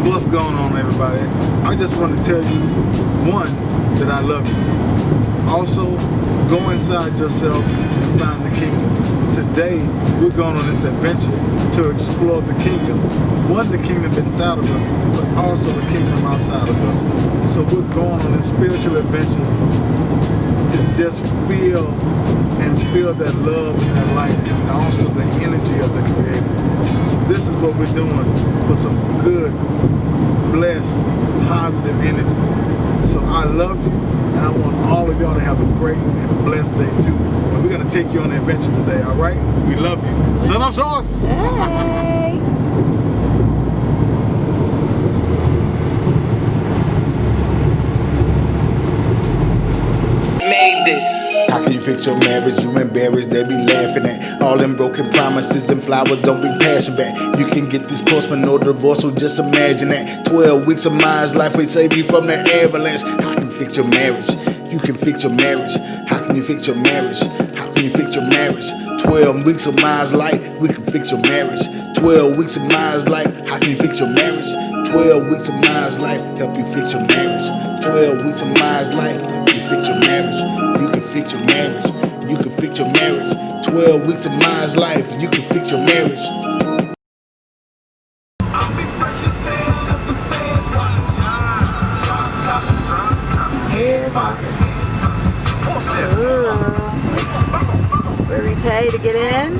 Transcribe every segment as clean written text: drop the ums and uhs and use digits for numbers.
What's going on, everybody? I just want to tell you, one, that I love you. Also, go inside yourself and find the kingdom. Today, we're going on this adventure to explore the kingdom. One, the kingdom inside of us, but also the kingdom outside of us. So we're going on this spiritual adventure to just feel that love and that light, and also the energy of the Creator. So this is what we're doing for some good, blessed, positive energy. So I love you, and I want all of y'all to have a great and blessed day too. And we're gonna take you on an adventure today, all right? We love you. Son of sauce. Hey. Made this. How can you fix your marriage? You embarrassed, they be laughing at all them broken promises and flowers. Don't be passion back. You can get this course for no divorce, so just imagine that. 12 weeks of Maya's life will save you from the avalanche. How can you fix your marriage? You can fix your marriage. How can you fix your marriage? How can you fix your marriage? 12 weeks of Maya's life, we can fix your marriage. 12 weeks of Maya's life, how can you fix your marriage? 12 weeks of Maya's life, help you fix your marriage. 12 weeks of Maya's life, help you fix your marriage. You can fix your marriage. You can fix your marriage. 12 weeks of Maya's life, you can fix your marriage. Where we pay to get in?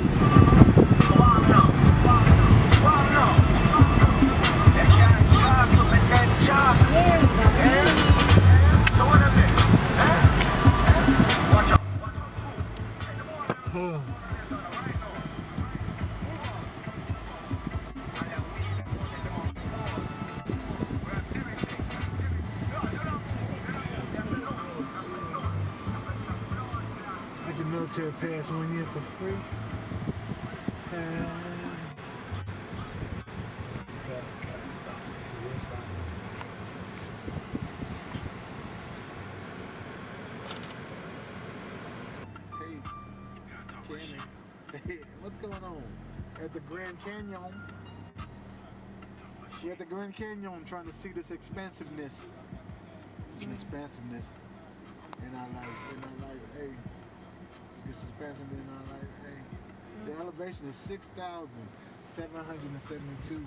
I get military pass 1 year for free. Hey, what's going on? At the Grand Canyon. We're at the Grand Canyon trying to see this expansiveness. Some expansiveness. And I like, hey, this expansiveness, and I like, hey. The elevation is 6,772.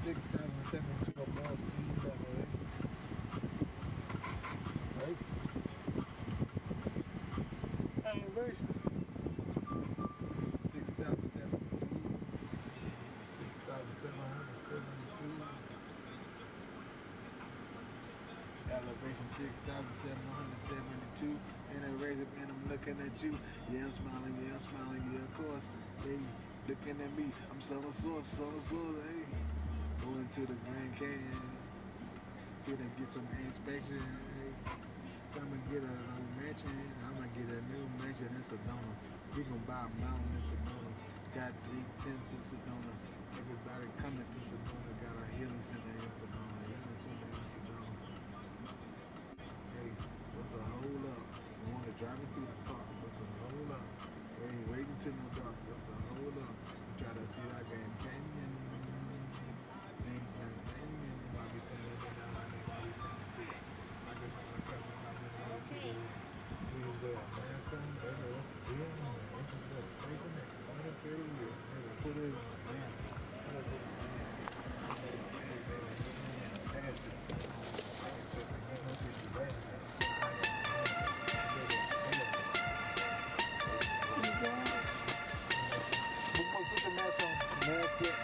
6,072 above sea level. Right? Elevation. 6,072. 6,772. Elevation 6,772. And I raise up and I'm looking at you. Yeah, I'm smiling, yeah, of course. Hey, looking at me. I'm selling sauce, hey. Going to the Grand Canyon. See them get some inspection. Hey, come and get a new mansion. I'm gonna get a new mansion in Sedona. We gonna buy a mountain in Sedona. Got 3 tents in Sedona. Everybody coming to Sedona. Got a healing center in Sedona. Hey, what's the hold up? You wanna drive me through the park? What's the hold up? We ain't waiting till no dark. What's the hold up? Try to see that Grand Canyon. Why we standing in the line? Why we standing still? I just wanna come in like you know people. Please wear a mask on. They know what's the deal. Entrance for the station. They can find it pretty real. They will put it on the mask. I don't put my mask on. Hey, baby, pass it. Put the mask on. Mask it.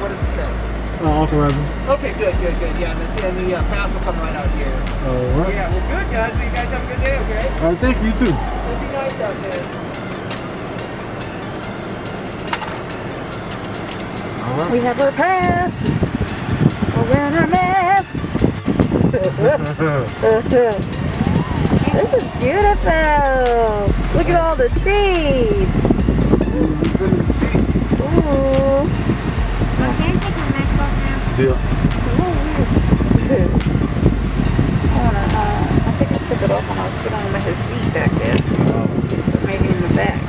What does it say? Authorizing. Okay, good. Yeah, and the pass will come right out here. All right. Yeah, well, good, guys. Well, you guys have a good day, okay? All right, thank you, too. It'll be nice out there. We have our pass. We're wearing our masks. This is beautiful. Look at all the trees. Ooh. Can I take my mask off now? Yeah. I think I took it off when I was putting him in his seat back there. So maybe in the back.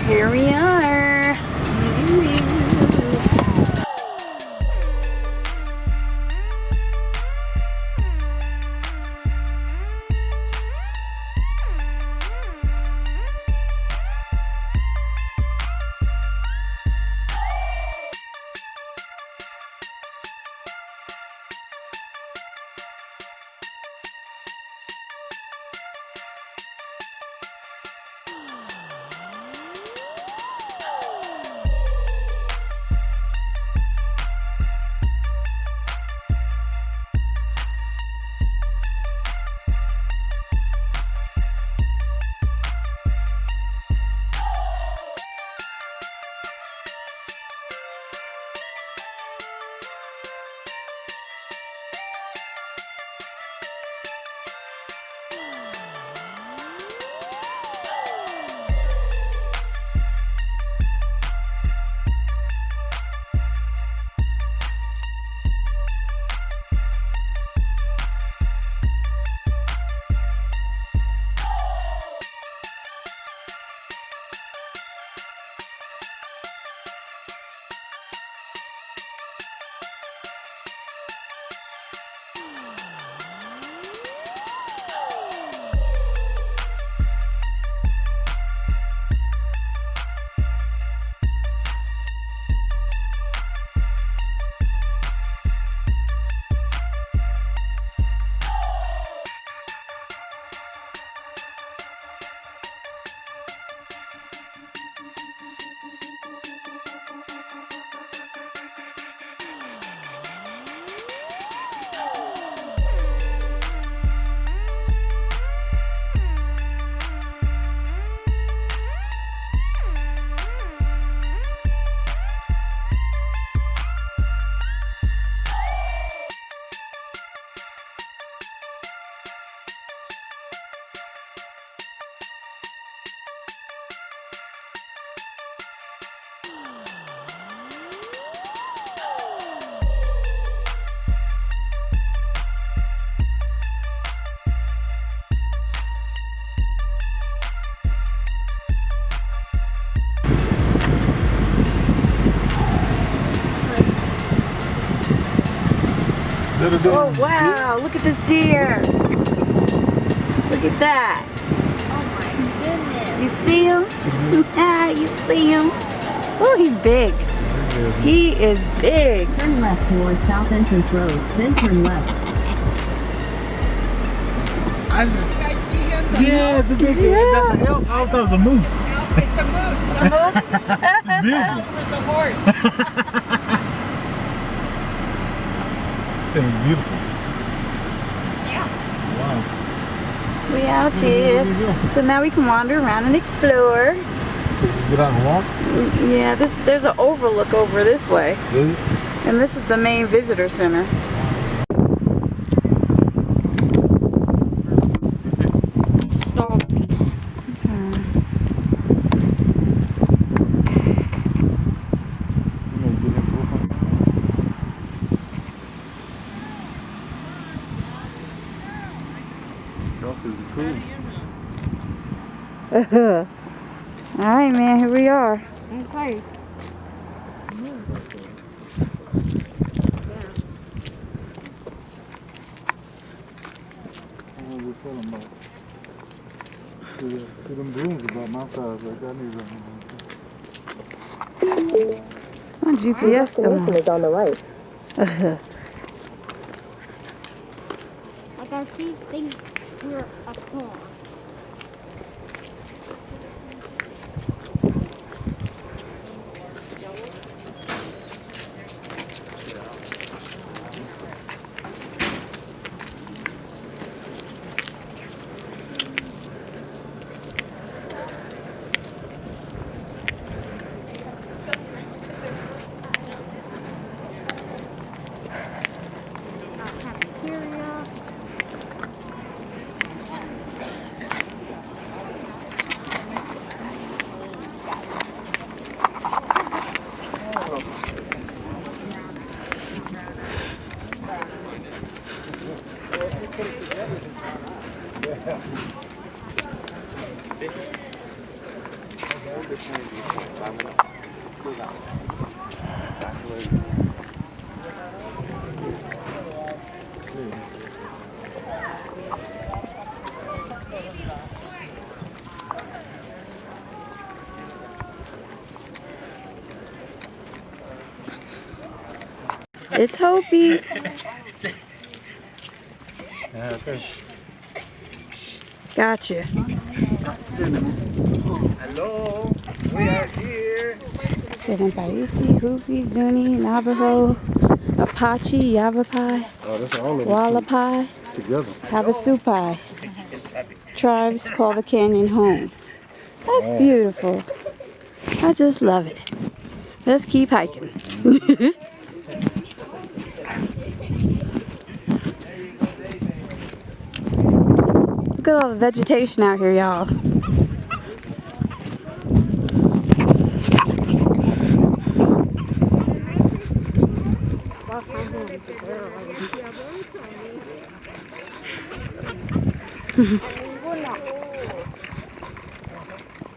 Here we are. Oh wow, look at this deer. Look at that. Oh my goodness. You see him? Ah, you see him? Oh, he's big. He is big. Turn left towards South Entrance Road, then turn left. Yeah, the big that's an elk. I thought it was a moose. It's a moose. It's beautiful. It's a horse. That is beautiful. Yeah. Wow. We out here. So now we can wander around and explore. So just get out and walk. Yeah, there's an overlook over this way. Is it? And this is the main visitor center. All right, man, here we are. Okay. See them rooms about my size, like I need My GPS them. is on the right. I can see things here afar. It's Hopi. Gotcha. Hello, we are here. Sitting Paiti, Hopi, Zuni, Navajo, Apache, Yavapai, Oh, that's all of them Wallapai, together. Havasupai. Tribes call the canyon home. That's beautiful. I just love it. Let's keep hiking. Look at all the vegetation out here, y'all.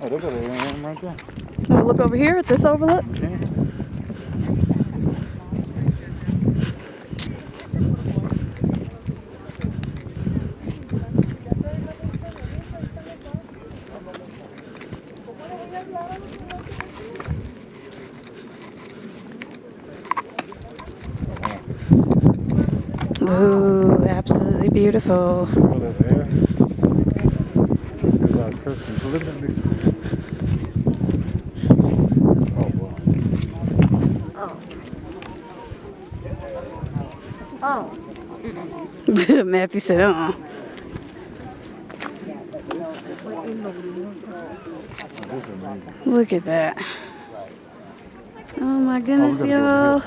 Oh, that's what they want right there. Want to look over here at this overlook? Ooh, absolutely beautiful. All that air. There's a lot of Christmas. Look at that big school. Oh, wow. Oh. Matthew said, This is amazing. Look at that. Oh my goodness, we gotta go y'all. over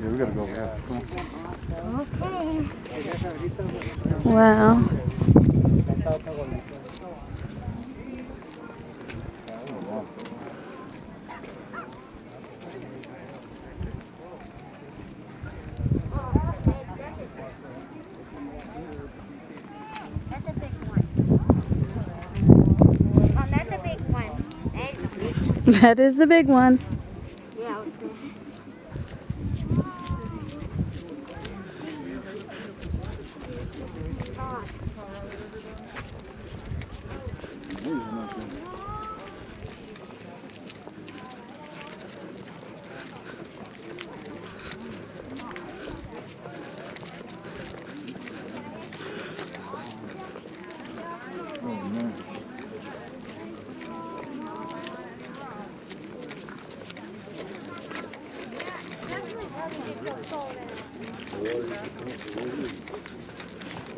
Yeah, we gotta go over here. Come on. Wow. That's a big one. Oh, that's a big one. That's a big one. That is the big one. Yeah, okay.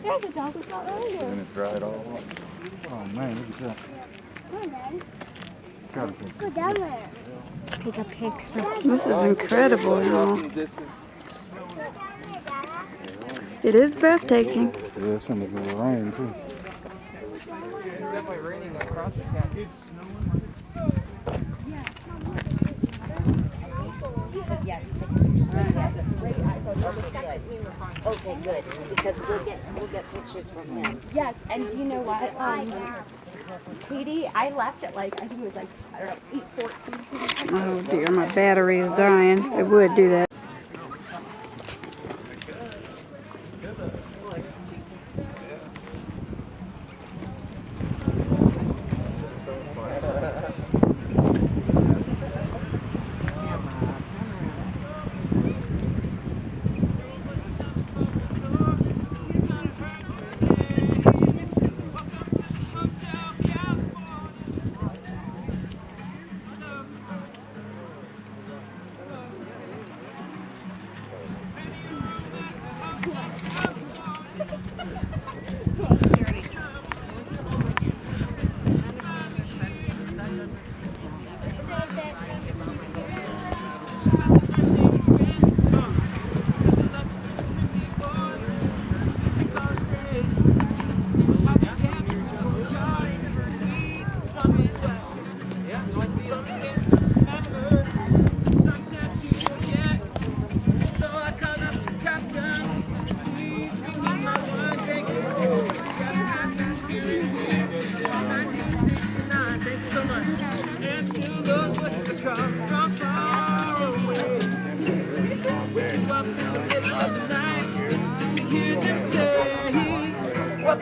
There's a dog we saw earlier. And it dried all up. Oh man, look at that. Come on, Daddy. Gotta take Go down there. Take a picture. This is incredible, y'all. It is breathtaking. Yeah, it's gonna go rain too. It's definitely raining across the canyon. It's snowing. Okay, good, because we'll get pictures from him. Yes, and do you know what? Katie, I left at like, I think it was like, I don't know, 8:14. Oh dear, my battery is dying. It would do that.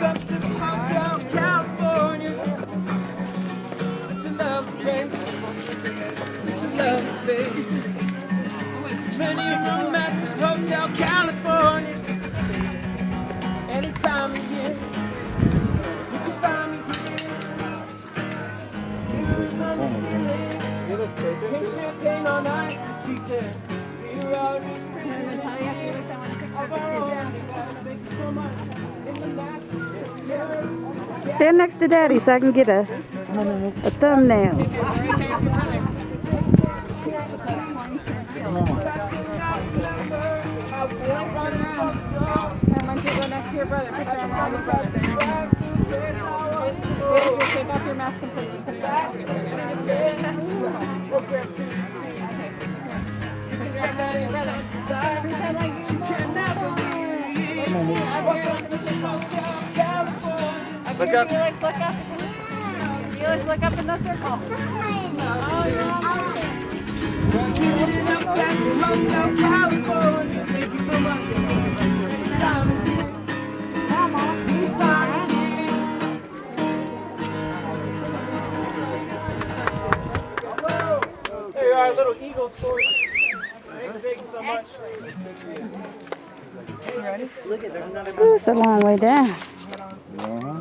up to Hotel California. Such a lovely place, such a lovely face. Many of them at Hotel California. Any time of year, you can find me here. Drink champagne on ice, and she said, "We're all just crazy of our own." Thank you so much. In the last year. Stand next to Daddy so I can get a thumbnail. Take off your mask completely. Put it on. Look up. Felix, look up in the circle. Oh, you're on Thank you so much. There you are, little eagle story. Thank you so much. You ready? Look at there's another. Ooh, it's a long way down. Uh-huh.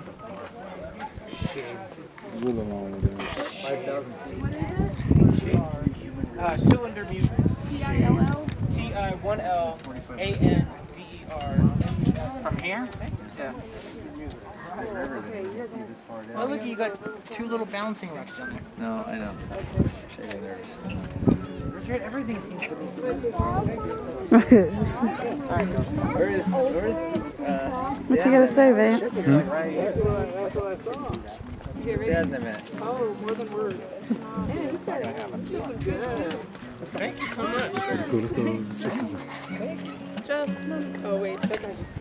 Really long way down. 5,000. Cylinder music. T-I-1-L-A-N-D-E-R. From here? Yeah. Oh, look, you got two little bouncing rocks down there. No, I know. Shaking nervous. Richard, everything seems to be Where is What you gotta say, man? Hmm? That's what I saw. Dad's in a minute. Oh, more than words. Thank you so much. Cool, let's go check this out. Oh, wait, that guy just.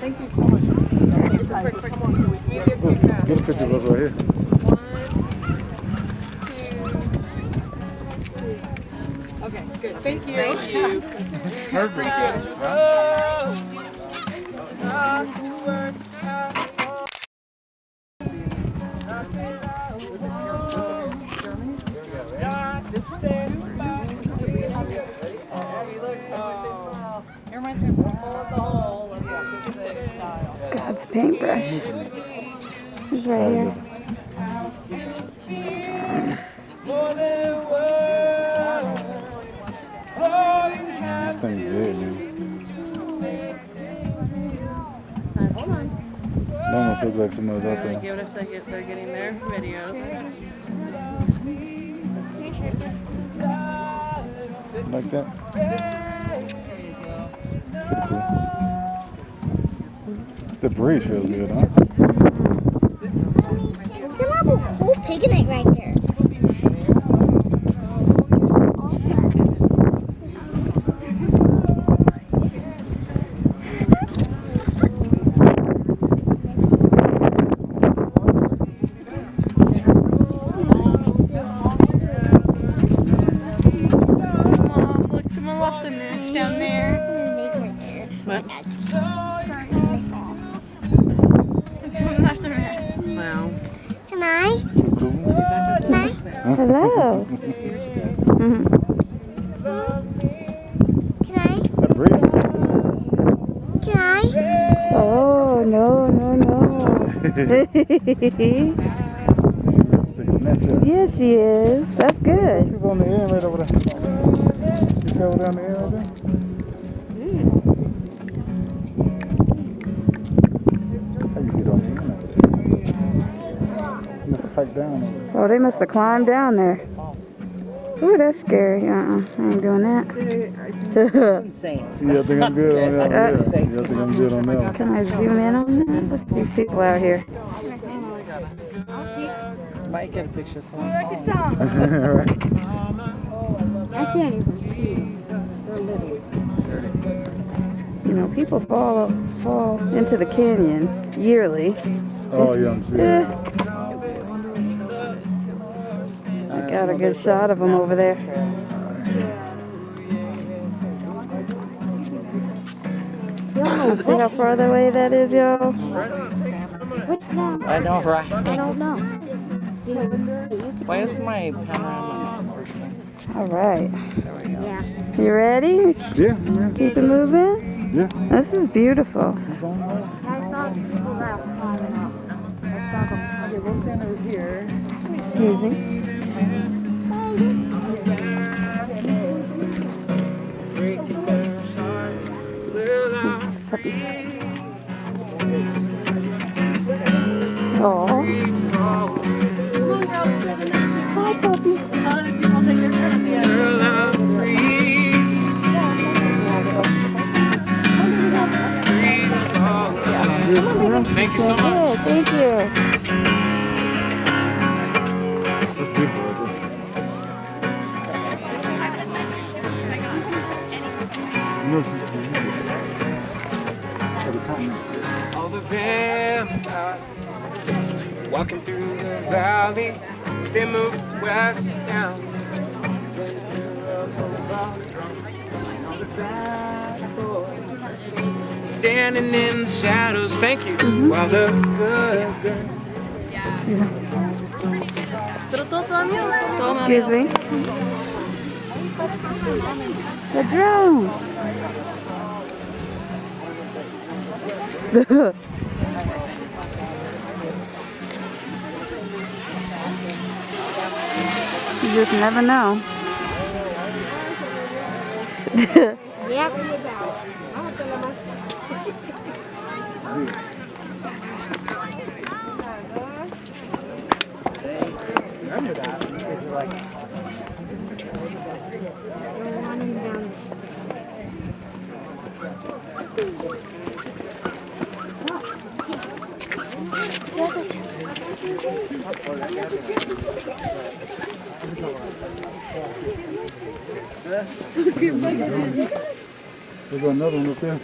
Thank you so much. Quick, come on. We have to be fast. Get a picture of us right here. 1, 2, 3. Okay, good. Thank you. Thank you. Appreciate it. God's paintbrush. He's right here. This thing's dead, man. It almost looks like somebody's out there. Give it a second, they're getting their videos. Like that? Pretty cool. The breeze feels good, huh? We can have a whole picnic right there. Can I? Hello. Can I? That breeze. Can I? Oh, no. Take a snapshot. Yes, she is. That's good. She's on the end right over there. You see over there on the end right there? How you get on the end of it? You must have hiked down over there. Oh, they must have climbed down there. Ooh, that's scary. I ain't doing that. Insane. You think I'm good on that? Yeah. You think I'm good on that one? Can I zoom in on that? Look at these people out here. Might get a picture of someone. I can't even see. You know, people fall into the canyon yearly. Oh, yeah, I'm sure. I got a good shot of them over there. See how far away that is, y'all? I know, right? I don't know. Why is my panorama not working? All right. There we go. Yeah. You ready? Yeah. Keep it moving? Yeah. This is beautiful. I saw people that were climbing up. I saw them. Okay, we'll stand over here. Easy. Oh. Hi, puppy. Other people take their turn at the end. Thank you so much. Good, thank you. All the vampires walking through the valley, they moved west down. Standing in the shadows, thank you. While the good girl. Excuse me. The drone. You just never know. Yeah. Remember that? Because you're like, There's another one up there.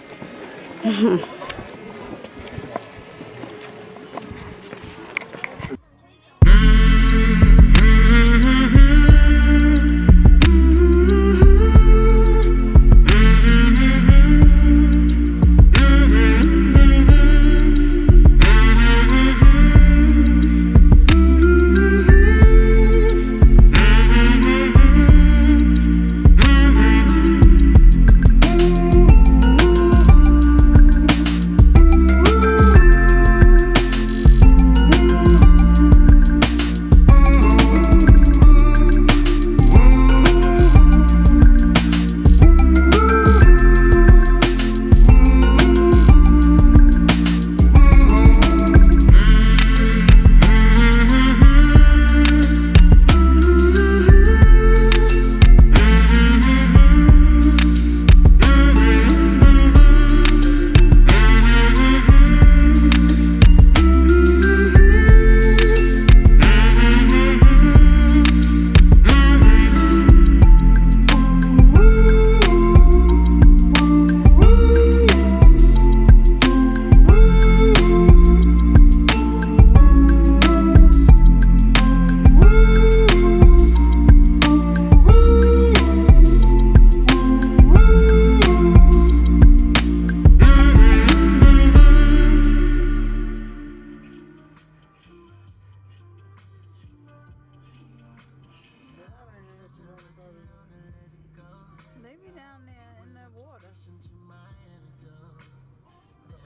Maybe down there in the water.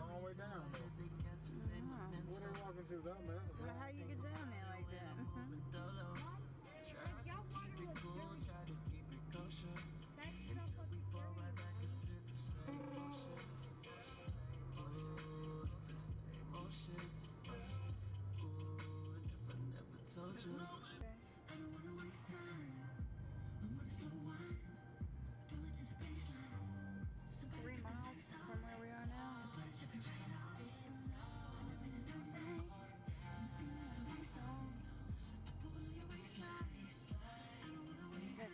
All the way down. What are they walking to, that man? Well, how you get down there like that?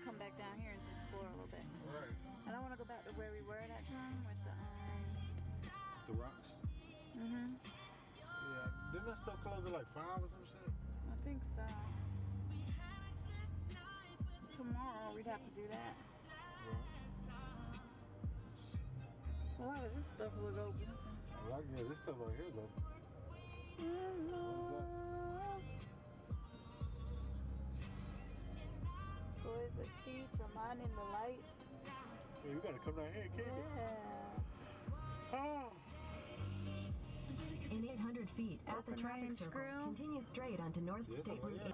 Come back down here and explore a little bit. Right. I don't want to go back to where we were that time with The rocks? mhm. Yeah. Didn't that stuff close at like 5 or some shit? I think so. Tomorrow we'd have to do that. Well, this stuff look open. I like this stuff right here though. Toys are cheap, I'm on in the light. Hey, you gotta come down here, can't you? Yeah. Ah. In 800 feet at the traffic circle, continue straight onto North State Route 8.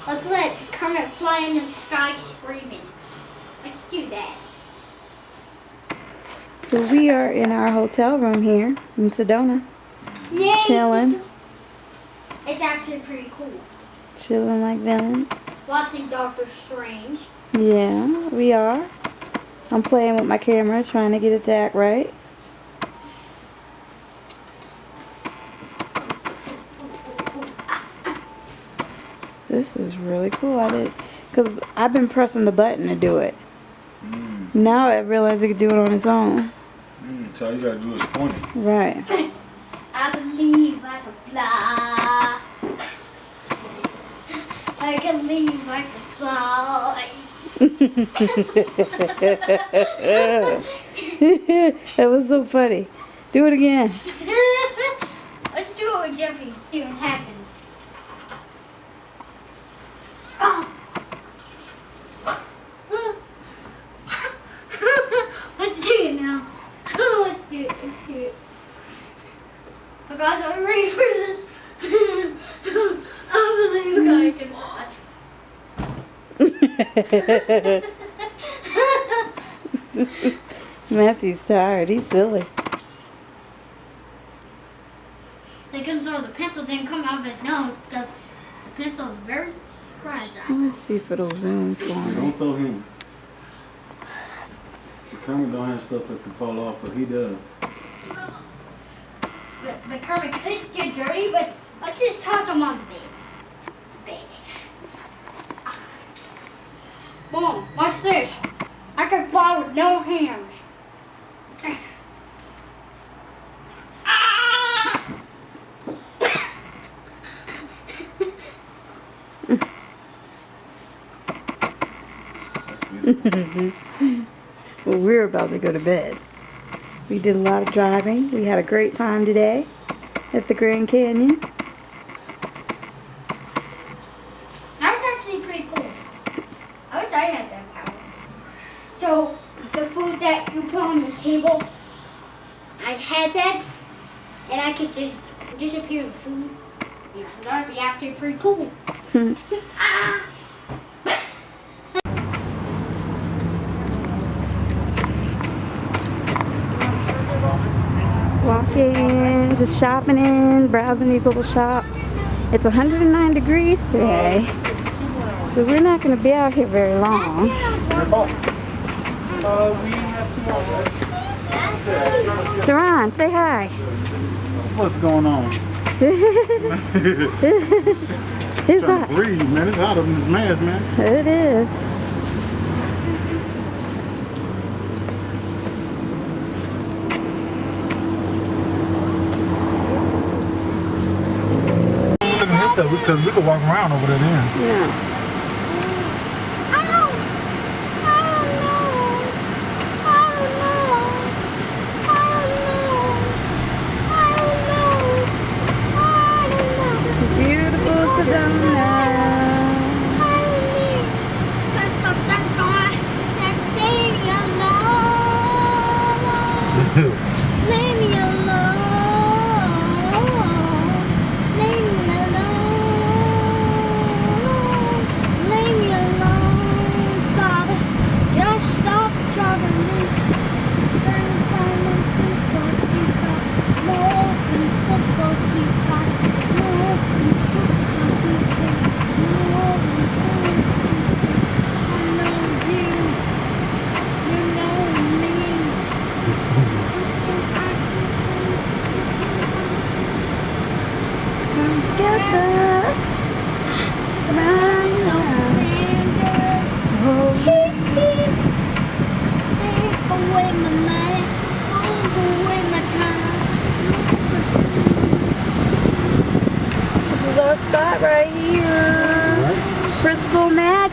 Let's let Kermit fly in the sky screaming. Let's do that. So we are in our hotel room here in Sedona. Yay! Chilling. It's actually pretty cool. Chilling like villains. Watching Doctor Strange. Yeah, we are. I'm playing with my camera, trying to get it to act right. This is really cool. Because I've been pressing the button to do it. Now I realize I could do it on its own. So all you gotta do is point it. Right. I believe I can fly. I can believe I can fly. That was so funny. Do it again. Let's do it with Jeffy, see what happens. Oh. Let's do it now. Let's do it. Let's do it. Oh guys, I'm ready for this. I believe I can watch. Matthew's tired. He's silly. They couldn't saw the pencil didn't come out of his nose because the pencil is very fragile. Let's see if it'll zoom for me. Don't throw him. The Kermit don't have stuff that can fall off, but he does. But Kermit could get dirty, but let's just toss him on the bed. Mom, watch this. I can fly with no hands. Well, we're about to go to bed. We did a lot of driving. We had a great time today at the Grand Canyon. That was actually pretty cool. I wish I had that power. So, the food that you put on the table, I had that, and I could just disappear with food. Yeah, that would be actually pretty cool. Ah! Walking, just shopping in, browsing these little shops. It's 109 degrees today, so we're not going to be out here very long. We have 2 more. Duran, say hi. What's going on? It's Trying hot. to breathe, man. It's hot up in this mask, man. It is. Look at this stuff because we could walk around over there then. Yeah.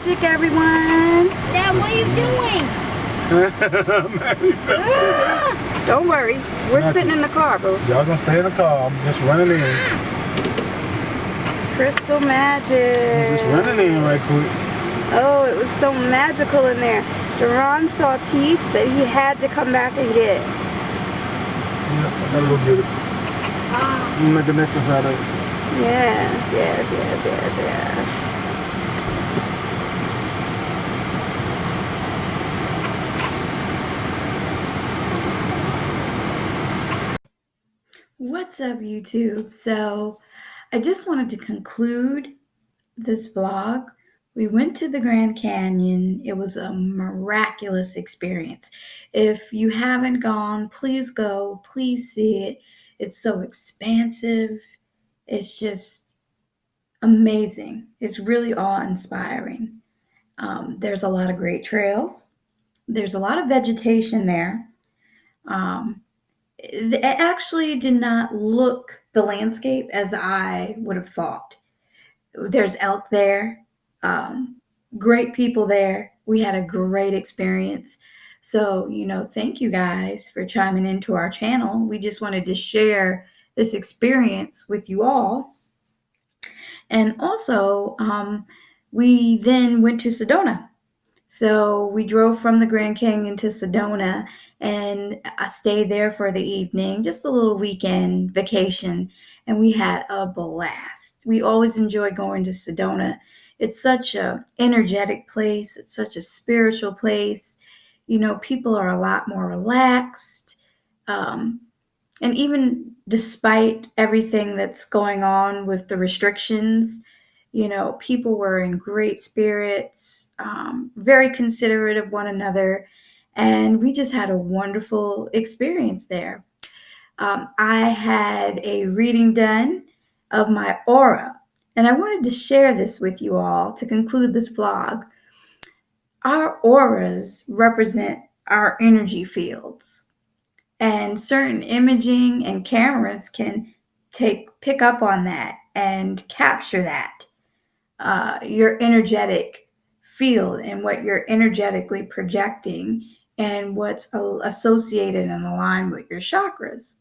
magic, everyone. Dad, what are you doing? Don't worry. We're sitting in the car, boo. Y'all gonna stay in the car. I'm just running in. Crystal I'm magic. just running in right quick. Oh, it was so magical in there. Duran saw a piece that he had to come back and get. Yeah, I gotta go get it. I'm gonna make a necklace out of it. Yes, yes, yes, yes, yes. What's up, YouTube? So I just wanted to conclude this vlog. We went to the Grand Canyon. It was a miraculous experience. If you haven't gone, please go. Please see it. It's so expansive. It's just amazing. It's really awe-inspiring. There's a lot of great trails. There's a lot of vegetation there. It actually did not look the landscape as I would have thought. There's elk there, great people there. We had a great experience. So, thank you guys for chiming into our channel. We just wanted to share this experience with you all. And also, we then went to Sedona. So we drove from the Grand Canyon to Sedona, and I stayed there for the evening, just a little weekend vacation, and we had a blast. We always enjoy going to Sedona. It's such a energetic place. It's such a spiritual place. People are a lot more relaxed. And even despite everything that's going on with the restrictions, people were in great spirits, very considerate of one another, and we just had a wonderful experience there. I had a reading done of my aura, and I wanted to share this with you all to conclude this vlog. Our auras represent our energy fields, and certain imaging and cameras can pick up on that and capture that. Your energetic field and what you're energetically projecting and what's associated and aligned with your chakras.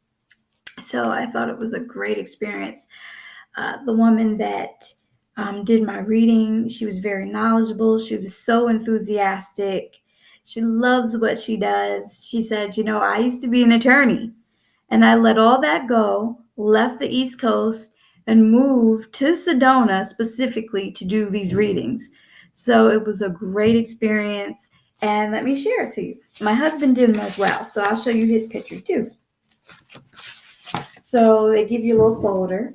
So I thought it was a great experience. The woman that did my reading, she was very knowledgeable. She was so enthusiastic. She loves what she does. She said, I used to be an attorney, and I let all that go, left the East Coast, and moved to Sedona specifically to do these readings. So it was a great experience, and let me share it to you. My husband did them as well, so I'll show you his picture too. So they give you a little folder,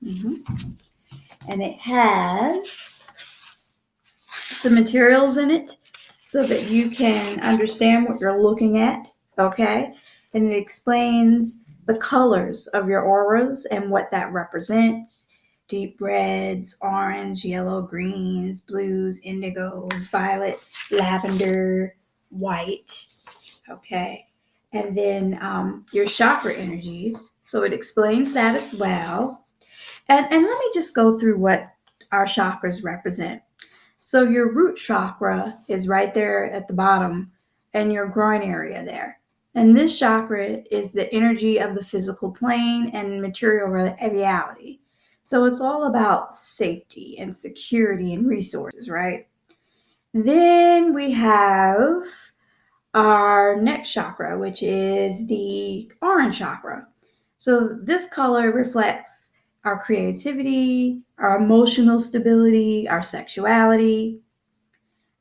and it has some materials in it so that you can understand what you're looking at, okay? And it explains the colors of your auras and what that represents. Deep reds, orange, yellow, greens, blues, indigos, violet, lavender, white, okay? And then your chakra energies. So it explains that as well. And let me just go through what our chakras represent. So your root chakra is right there at the bottom and your groin area there. And this chakra is the energy of the physical plane and material reality. So it's all about safety and security and resources, right? Then we have our neck chakra, which is the orange chakra. So this color reflects our creativity, our emotional stability, our sexuality.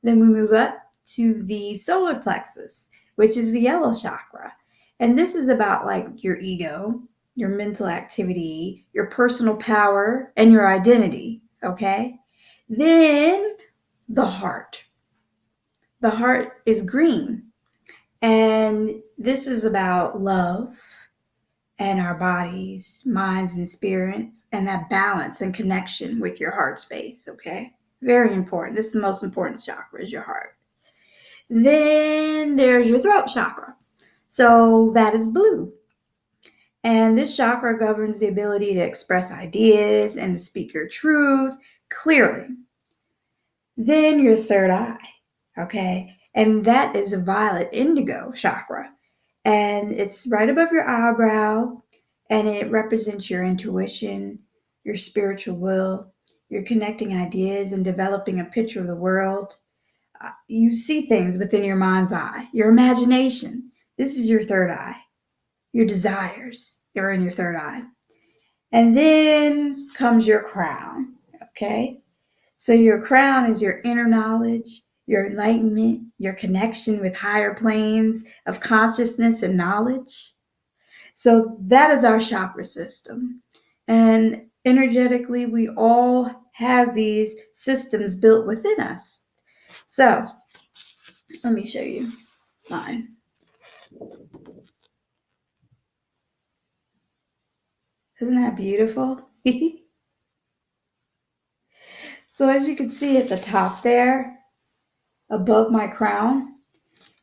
Then we move up to the solar plexus, which is the yellow chakra. And this is about like your ego, your mental activity, your personal power, and your identity, okay? Then the heart. The heart is green. And this is about love and our bodies, minds, and spirits, and that balance and connection with your heart space, okay? Very important. This is the most important chakra, is your heart. Then there's your throat chakra. So that is blue. And this chakra governs the ability to express ideas and to speak your truth clearly. Then your third eye, okay? And that is a violet indigo chakra. And it's right above your eyebrow, and it represents your intuition, your spiritual will, you're connecting ideas and developing a picture of the world. You see things within your mind's eye, your imagination. This is your third eye. Your desires are in your third eye. And then comes your crown, okay? So your crown is your inner knowledge, your enlightenment, your connection with higher planes of consciousness and knowledge. So that is our chakra system. And energetically, we all have these systems built within us. So let me show you mine. Isn't that beautiful? So as you can see at the top there, above my crown,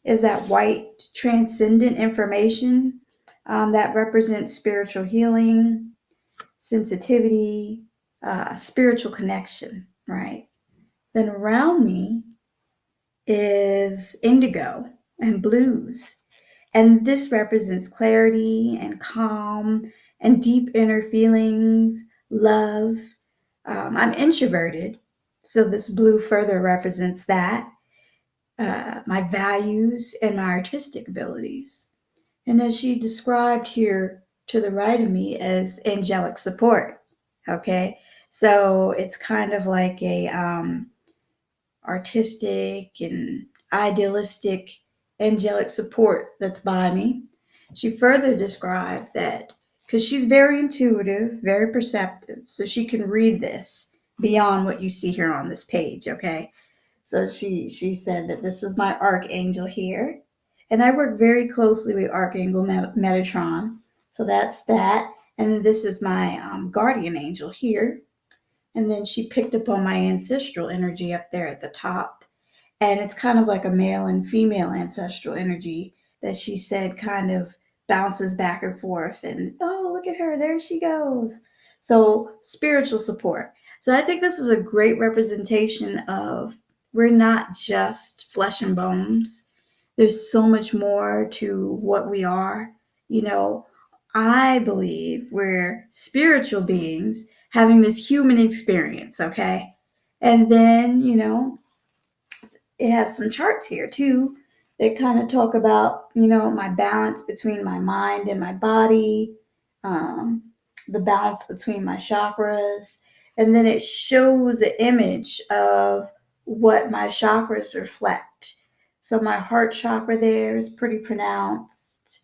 is that white transcendent information that represents spiritual healing, sensitivity, spiritual connection, right? Then around me is indigo and blues. And this represents clarity and calm and deep inner feelings, love. I'm introverted, so this blue further represents that, my values and my artistic abilities. And as she described here to the right of me as angelic support, okay? So it's kind of like a artistic and idealistic angelic support that's by me. She further described that because she's very intuitive, very perceptive, so she can read this beyond what you see here on this page, okay? So she said that this is my archangel here, and I work very closely with Archangel Metatron. So that's that, and then this is my guardian angel here. And then she picked up on my ancestral energy up there at the top. And it's kind of like a male and female ancestral energy that she said kind of bounces back and forth. And oh, look at her, there she goes. So, spiritual support. So, I think this is a great representation of we're not just flesh and bones, there's so much more to what we are. You know, I believe we're spiritual beings having this human experience, okay? And then, you know, it has some charts here too that kind of talk about, you know, my balance between my mind and my body, um, the balance between my chakras. And then it shows an image of what my chakras reflect. So my heart chakra there is pretty pronounced.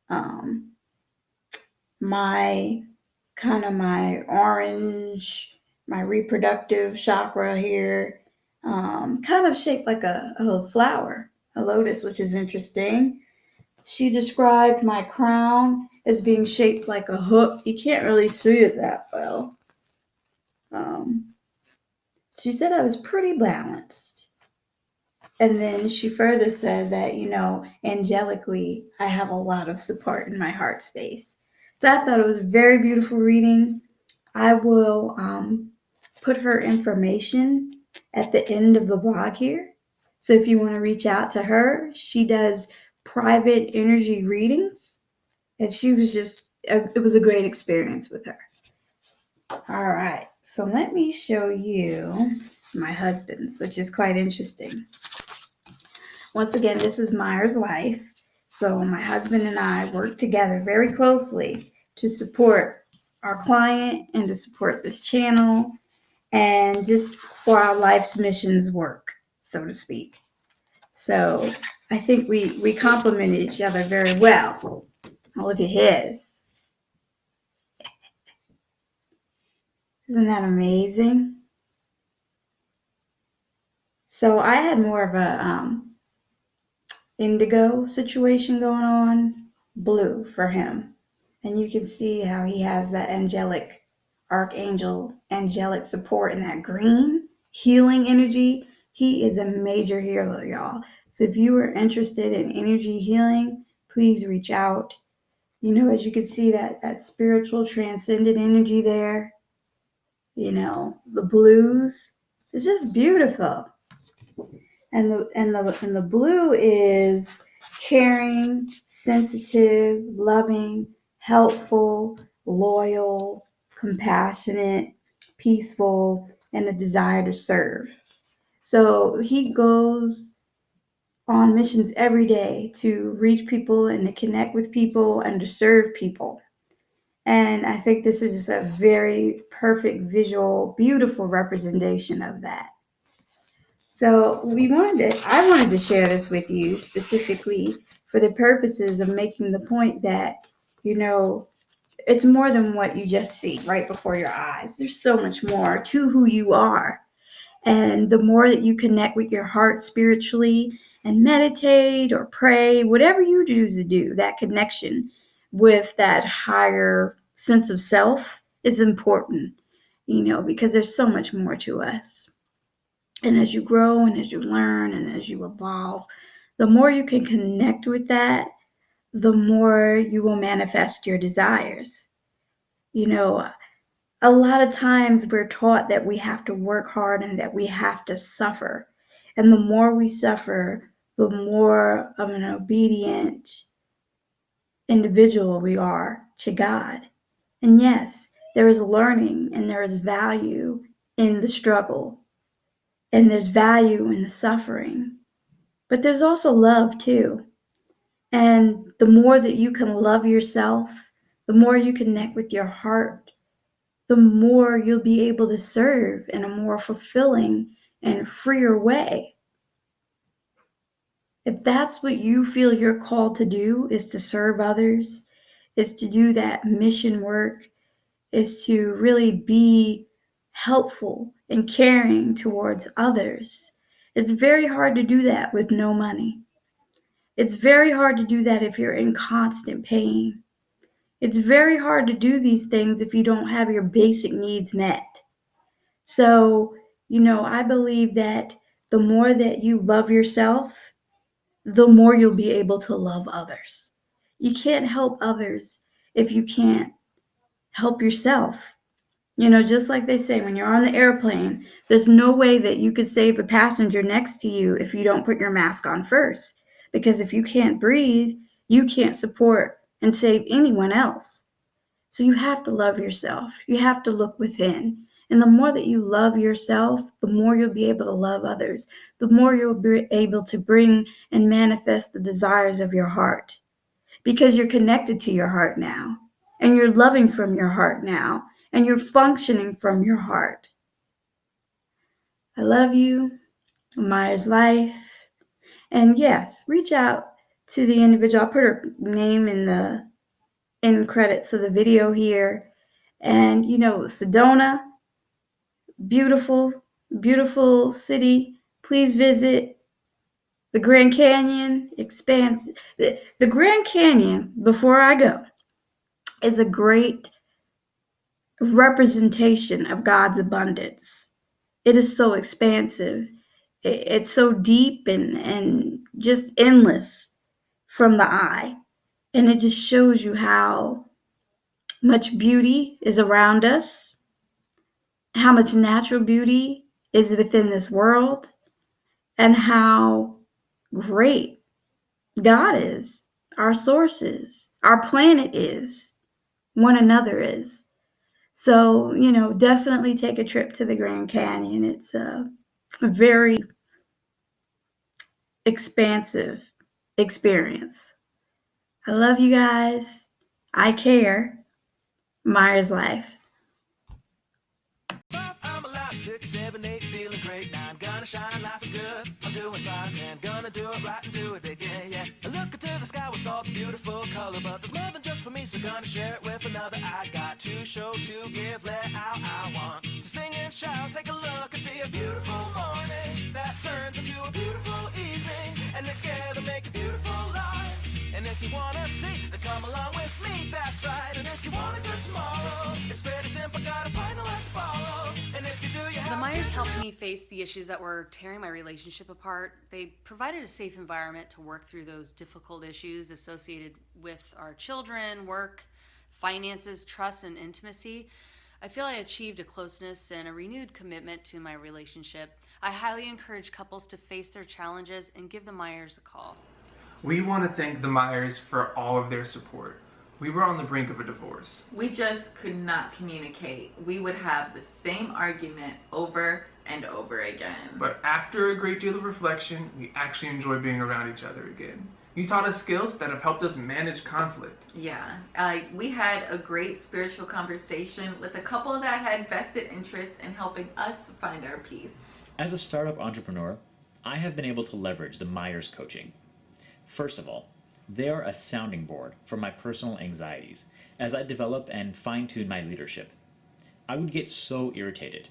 Um, my my orange, my reproductive chakra here, kind of shaped like a flower, a lotus, which is interesting. She described my crown as being shaped like a hook. You can't really see it that well. She said I was pretty balanced. And then she further said that, you know, angelically, I have a lot of support in my heart space. So I thought it was a very beautiful reading. I will put her information at the end of the blog here. So if you want to reach out to her, she does private energy readings. And she was just, it was a great experience with her. All right. So let me show you my husband's, which is quite interesting. Once again, this is Myers Life. So my husband and I work together very closely to support our client and to support this channel and just for our life's missions work, so to speak. So I think we complement each other very well. Now look at his. Isn't that amazing? So I had more of a indigo situation going on, blue for him. And you can see how he has that angelic angelic support in that green healing energy. He is a major healer, y'all. So if you are interested in energy healing, please reach out. You know, as you can see that spiritual transcendent energy there, you know, the blues, it's just beautiful. And the blue is caring, sensitive, loving, helpful, loyal, compassionate, peaceful, and a desire to serve. So he goes on missions every day to reach people and to connect with people and to serve people. And I think this is just a very perfect visual, beautiful representation of that. So I wanted to share this with you specifically for the purposes of making the point that, it's more than what you just see right before your eyes. There's so much more to who you are. And the more that you connect with your heart spiritually and meditate or pray, whatever you choose to do, that connection with that higher sense of self is important, because there's so much more to us. And as you grow and as you learn and as you evolve, the more you can connect with that, the more you will manifest your desires. A lot of times we're taught that we have to work hard and that we have to suffer. And the more we suffer, the more of an obedient individual we are to God. And yes, there is learning and there is value in the struggle. And there's value in the suffering. But there's also love too. And the more that you can love yourself, the more you connect with your heart, the more you'll be able to serve in a more fulfilling and freer way. If that's what you feel you're called to do, is to serve others, is to do that mission work, is to really be helpful and caring towards others. It's very hard to do that with no money. It's very hard to do that if you're in constant pain. It's very hard to do these things if you don't have your basic needs met. So, I believe that the more that you love yourself, the more you'll be able to love others. You can't help others if you can't help yourself. Just like they say, when you're on the airplane, there's no way that you could save a passenger next to you if you don't put your mask on first. Because if you can't breathe, you can't support and save anyone else. So you have to love yourself. You have to look within. And the more that you love yourself, the more you'll be able to love others. The more you'll be able to bring and manifest the desires of your heart. Because you're connected to your heart now. And you're loving from your heart now. And you're functioning from your heart. I love you. Myers Life. And yes, reach out to the individual. I'll put her name in credits of the video here. And Sedona, beautiful, beautiful city. Please visit. The Grand Canyon expands. The Grand Canyon, before I go, is a great representation of God's abundance. It is so expansive. It's so deep and just endless from the eye. And it just shows you how much beauty is around us, how much natural beauty is within this world, and how great God is, our source is, our planet is, one another is. So, definitely take a trip to the Grand Canyon. It's a very expansive experience. I love you guys. I care. Myers Life. 6, 7, 8, feeling great. Now I'm gonna shine, life is good. I'm doing fine and gonna do it right and do it again, yeah. I look into the sky with all the beautiful color, but there's more than just for me, so gonna share it with another. I got to show, to give, let out. I want to sing and shout, take a look and see a beautiful morning that turns into a beautiful evening, and together make a beautiful life. And if you wanna see, then come along with me, that's right. And if you want a good tomorrow, it's pretty simple, gotta find a life to follow. And if you do, you have The Myers helped me face the issues that were tearing my relationship apart. They provided a safe environment to work through those difficult issues associated with our children, work, finances, trust, and intimacy. I feel I achieved a closeness and a renewed commitment to my relationship. I highly encourage couples to face their challenges and give the Myers a call. We want to thank the Myers for all of their support. We were on the brink of a divorce. We just could not communicate. We would have the same argument over and over again. But after a great deal of reflection, we actually enjoy being around each other again. You taught us skills that have helped us manage conflict. Yeah, we had a great spiritual conversation with a couple that had vested interest in helping us find our peace. As a startup entrepreneur, I have been able to leverage the Myers coaching. First of all, they are a sounding board for my personal anxieties as I develop and fine-tune my leadership. I would get so irritated.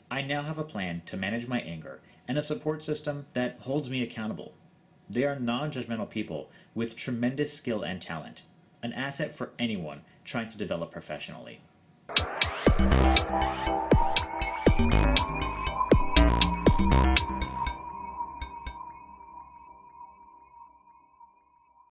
I now have a plan to manage my anger and a support system that holds me accountable. They are non-judgmental people with tremendous skill and talent, an asset for anyone trying to develop professionally.